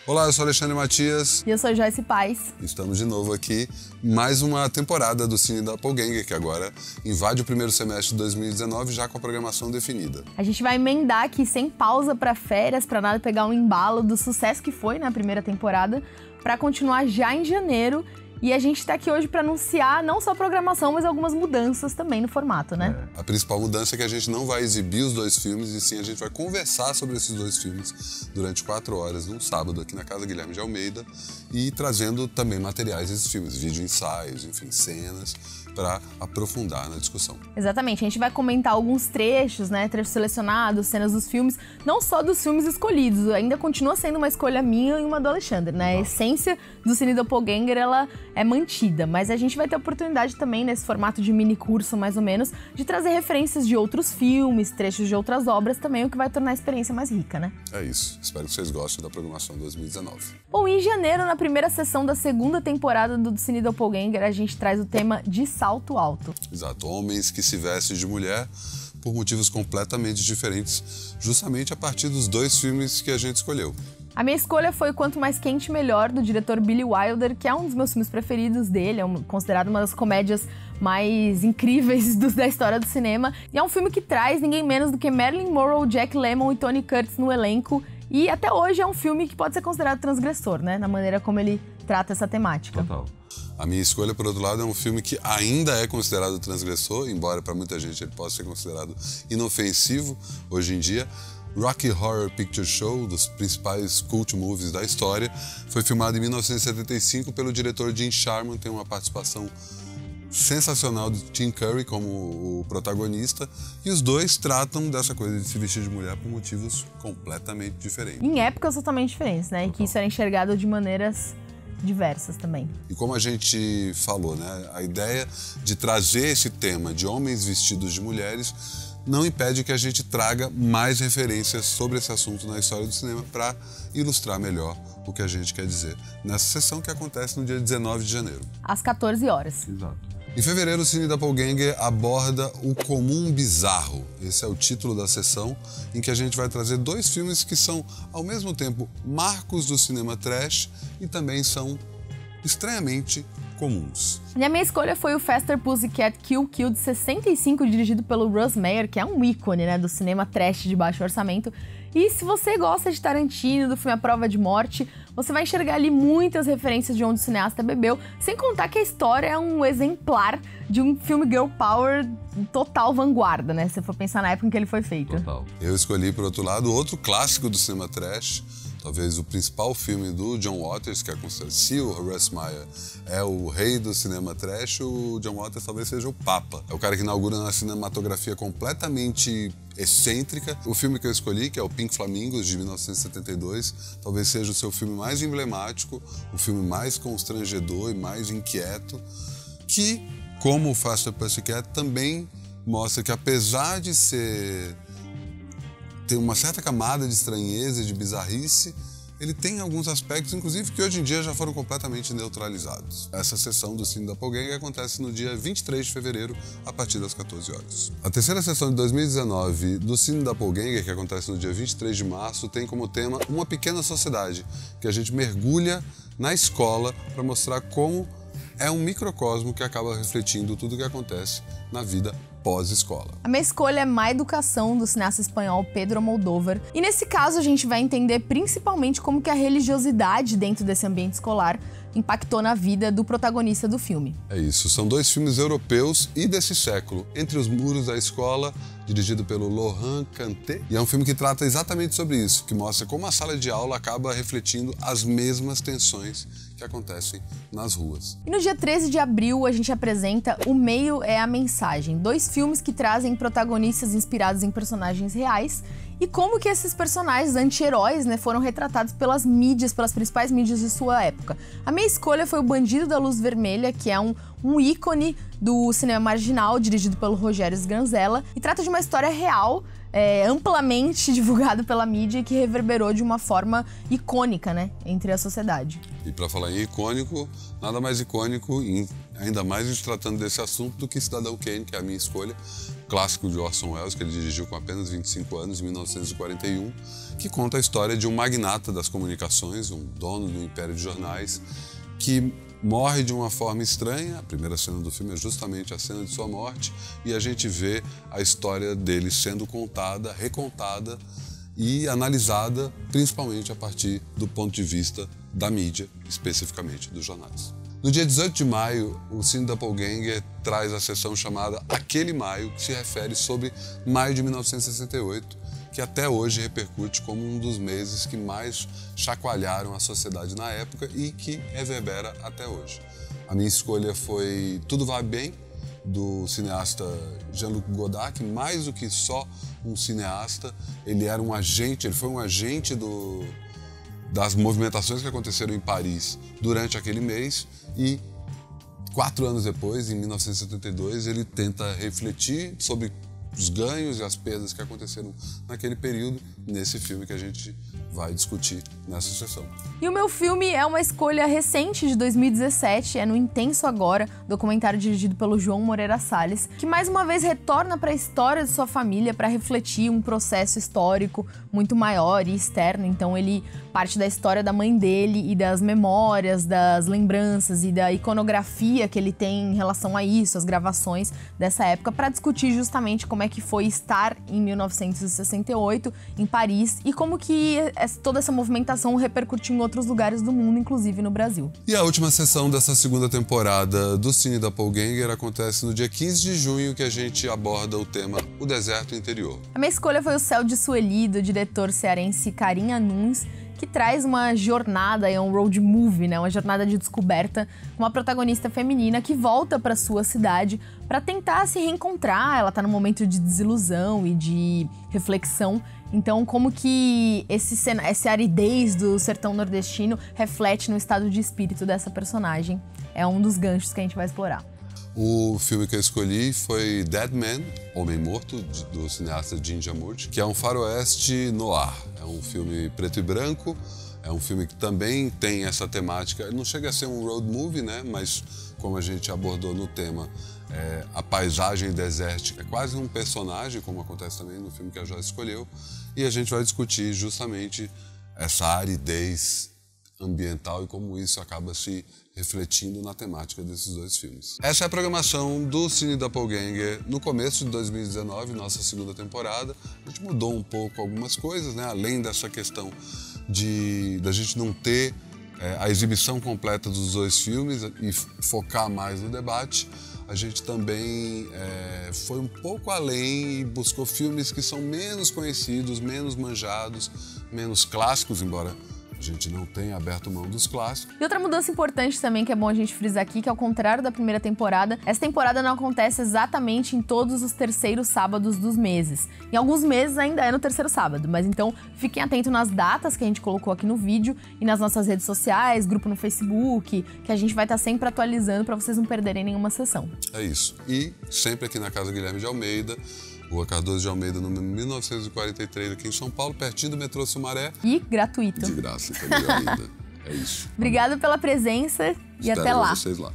Olá, eu sou Alexandre Matias. E eu sou Joyce Paz. Estamos de novo aqui, mais uma temporada do Cine Doppelganger, que agora invade o primeiro semestre de 2019 já com a programação definida. A gente vai emendar aqui sem pausa para férias, para nada pegar um embalo do sucesso que foi na primeira temporada, para continuar já em janeiro. E a gente tá aqui hoje para anunciar não só a programação, mas algumas mudanças também no formato, né? A principal mudança é que a gente não vai exibir os dois filmes, e sim a gente vai conversar sobre esses dois filmes durante 4 horas, num sábado, aqui na Casa Guilherme de Almeida, e trazendo também materiais desses filmes, vídeo ensaios, enfim, cenas, para aprofundar na discussão. Exatamente, a gente vai comentar alguns trechos, né, trechos selecionados, cenas dos filmes, não só dos filmes escolhidos, ainda continua sendo uma escolha minha e uma do Alexandre, né? A essência do Cine Doppelganger, ela é mantida, mas a gente vai ter a oportunidade também, nesse formato de mini curso mais ou menos, de trazer referências de outros filmes, trechos de outras obras também, o que vai tornar a experiência mais rica, né? É isso, espero que vocês gostem da programação 2019. Bom, em janeiro, na primeira sessão da segunda temporada do Cine Doppelganger, a gente traz o tema de salto alto. Exato, homens que se vestem de mulher por motivos completamente diferentes, justamente a partir dos dois filmes que a gente escolheu. A minha escolha foi Quanto Mais Quente Melhor, do diretor Billy Wilder, que é um dos meus filmes preferidos dele, é considerado uma das comédias mais incríveis da história do cinema. E é um filme que traz ninguém menos do que Marilyn Monroe, Jack Lemmon e Tony Curtis no elenco. E até hoje é um filme que pode ser considerado transgressor, né? Na maneira como ele trata essa temática. Total. A minha escolha, por outro lado, é um filme que ainda é considerado transgressor, embora para muita gente ele possa ser considerado inofensivo hoje em dia. Rocky Horror Picture Show, dos principais cult movies da história, foi filmado em 1975 pelo diretor Jim Sharman, tem uma participação sensacional de Tim Curry como o protagonista, e os dois tratam dessa coisa de se vestir de mulher por motivos completamente diferentes. Em épocas totalmente diferentes, né? E que isso era enxergado de maneiras diversas também. E como a gente falou, né, a ideia de trazer esse tema de homens vestidos de mulheres não impede que a gente traga mais referências sobre esse assunto na história do cinema para ilustrar melhor o que a gente quer dizer nessa sessão que acontece no dia 19 de janeiro. Às 14 horas. Exato. Em fevereiro, o Cine Doppelganger aborda o comum bizarro. Esse é o título da sessão, em que a gente vai trazer dois filmes que são, ao mesmo tempo, marcos do cinema trash e também são estranhamente comuns. E a minha escolha foi o Faster Pussycat Kill Kill de 65, dirigido pelo Russ Meyer, que é um ícone, né, do cinema trash de baixo orçamento. E se você gosta de Tarantino, do filme A Prova de Morte, você vai enxergar ali muitas referências de onde o cineasta bebeu, sem contar que a história é um exemplar de um filme girl power total vanguarda, né, se você for pensar na época em que ele foi feito. Total. Eu escolhi, por outro lado, outro clássico do cinema trash, talvez o principal filme do John Waters, que é considerado, se o Russ Meyer é o rei do cinema trash, o John Waters talvez seja o papa. É o cara que inaugura uma cinematografia completamente excêntrica. O filme que eu escolhi, que é o Pink Flamingos, de 1972, talvez seja o seu filme mais emblemático, o filme mais constrangedor e mais inquieto, que, como o Faster Pussycat, também mostra que, apesar de ter uma certa camada de estranheza e de bizarrice, ele tem alguns aspectos, inclusive, que hoje em dia já foram completamente neutralizados. Essa sessão do Cine Doppelganger acontece no dia 23 de fevereiro, a partir das 14 horas. A terceira sessão de 2019 do Cine Doppelganger, que acontece no dia 23 de março, tem como tema Uma Pequena Sociedade, que a gente mergulha na escola para mostrar como é um microcosmo que acaba refletindo tudo o que acontece na vida pós-escola. A minha escolha é Má Educação, do cineasta espanhol Pedro Almodóvar. E nesse caso a gente vai entender principalmente como que a religiosidade dentro desse ambiente escolar impactou na vida do protagonista do filme. É isso, são dois filmes europeus e desse século, Entre os Muros da Escola, dirigido pelo Laurent Cantet, e é um filme que trata exatamente sobre isso, que mostra como a sala de aula acaba refletindo as mesmas tensões que acontecem nas ruas. E no dia 13 de abril a gente apresenta O Meio é a Mensagem, dois filmes que trazem protagonistas inspirados em personagens reais e como que esses personagens anti-heróis, né, foram retratados pelas mídias, pelas principais mídias de sua época. A minha escolha foi O Bandido da Luz Vermelha, que é um ícone do cinema marginal, dirigido pelo Rogério Sganzella, e trata de uma história real, amplamente divulgada pela mídia e que reverberou de uma forma icônica, né, entre a sociedade. E para falar em icônico, nada mais icônico, ainda mais se tratando desse assunto, do que Cidadão Kane, que é a minha escolha. clássico de Orson Welles, que ele dirigiu com apenas 25 anos, em 1941, que conta a história de um magnata das comunicações, um dono do império de jornais, que morre de uma forma estranha. A primeira cena do filme é justamente a cena de sua morte, e a gente vê a história dele sendo contada, recontada e analisada, principalmente a partir do ponto de vista da mídia, especificamente dos jornais. No dia 18 de maio, o Cine Doppelgänger traz a sessão chamada Aquele Maio, que se refere sobre maio de 1968, que até hoje repercute como um dos meses que mais chacoalharam a sociedade na época e que reverbera até hoje. A minha escolha foi Tudo Vai Bem, do cineasta Jean-Luc Godard, que mais do que só um cineasta, ele foi um agente das movimentações que aconteceram em Paris durante aquele mês, e 4 anos depois, em 1972, ele tenta refletir sobre os ganhos e as perdas que aconteceram naquele período, nesse filme que a gente vai discutir nessa sessão. E o meu filme é uma escolha recente de 2017, é No Intenso Agora, documentário dirigido pelo João Moreira Salles, que mais uma vez retorna para a história de sua família para refletir um processo histórico muito maior e externo. Então ele parte da história da mãe dele e das memórias, das lembranças e da iconografia que ele tem em relação a isso, as gravações dessa época, para discutir justamente como é que foi estar em 1968 em Paris e como que toda essa movimentação repercutiu em outros lugares do mundo, inclusive no Brasil. E a última sessão dessa segunda temporada do Cine Doppelgänger acontece no dia 15 de junho, que a gente aborda o tema O Deserto Interior. A minha escolha foi O Céu de Sueli, do diretor cearense Carinha Nunes, que traz uma jornada, é um road movie, né? Uma jornada de descoberta, com uma protagonista feminina que volta para sua cidade para tentar se reencontrar. Ela tá num momento de desilusão e de reflexão. Então, como que essa aridez do sertão nordestino reflete no estado de espírito dessa personagem? É um dos ganchos que a gente vai explorar. O filme que eu escolhi foi Dead Man, Homem Morto, do cineasta Jim Jarmusch, que é um faroeste noir. É um filme preto e branco, é um filme que também tem essa temática. Não chega a ser um road movie, né? Mas como a gente abordou no tema, a paisagem desértica é quase um personagem, como acontece também no filme que a Joyce escolheu. E a gente vai discutir justamente essa aridez ambiental e como isso acaba se refletindo na temática desses dois filmes. Essa é a programação do Cine Doppelgänger no começo de 2019, nossa segunda temporada. A gente mudou um pouco algumas coisas, né? Além dessa questão da gente não ter a exibição completa dos dois filmes e focar mais no debate, a gente também foi um pouco além e buscou filmes que são menos conhecidos, menos manjados, menos clássicos, embora a gente não tenha aberto mão dos clássicos. E outra mudança importante também que é bom a gente frisar aqui, que ao contrário da primeira temporada, essa temporada não acontece exatamente em todos os terceiros sábados dos meses. Em alguns meses ainda é no terceiro sábado, mas então fiquem atentos nas datas que a gente colocou aqui no vídeo e nas nossas redes sociais, grupo no Facebook, que a gente vai estar sempre atualizando para vocês não perderem nenhuma sessão. É isso. E sempre aqui na Casa Guilherme de Almeida, Rua Cardoso de Almeida, número 1943, aqui em São Paulo, pertinho do metrô Sumaré. E gratuito. De graça, então melhor ainda. É isso. Obrigada pela presença e Espero até lá. vocês lá.